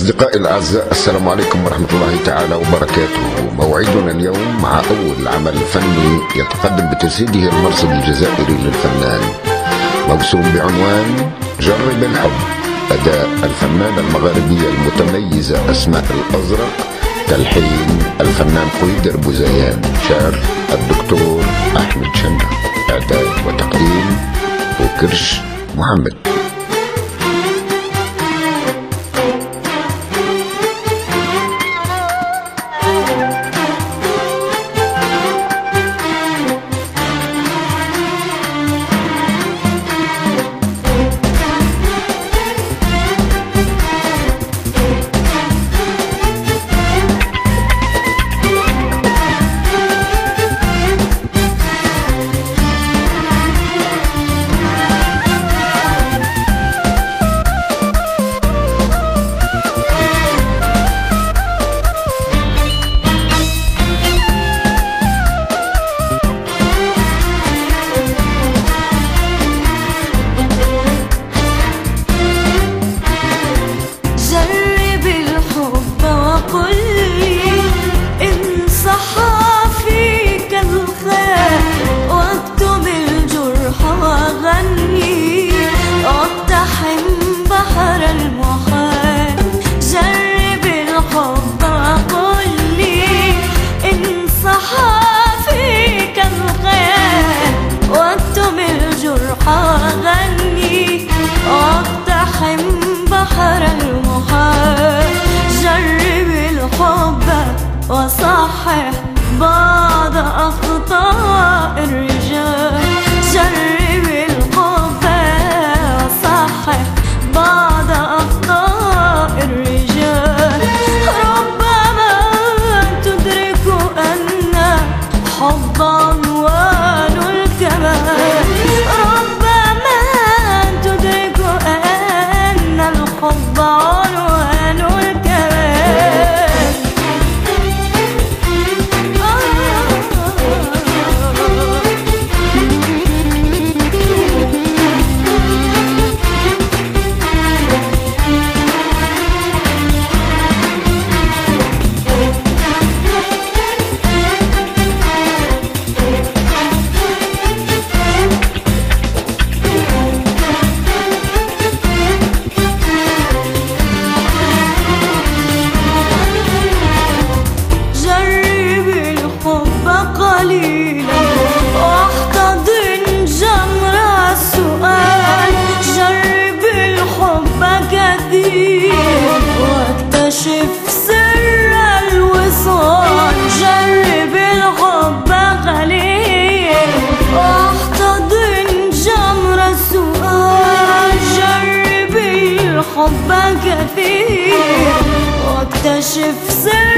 أصدقائي الأعزاء، السلام عليكم ورحمة الله تعالى وبركاته. موعدنا اليوم مع أول عمل فني يتقدم بتجسيده المرصد الجزائري للفنان، موسوم بعنوان جرب الحب، أداء الفنانة المغاربية المتميزة أسماء الأزرق، تلحين الفنان قويدر بوزيان، شعر الدكتور أحمد شنة، إعداد وتقديم وكرش محمد. أغني أقتحم بحر المحال، جرب الحب وصحح بعض أخطاء الرجال، جرب الحب وصحح بعض أخطاء الرجال. ربما تدرك أن حب عنوان الكمال، الحب عنوان الكمال. قليلا واحتضن جمر السؤال، جرب الحب كثير واكتشف سر الوصال، جرب الحب قليل واحتضن جمر السؤال، جرب الحب كثير واكتشف سر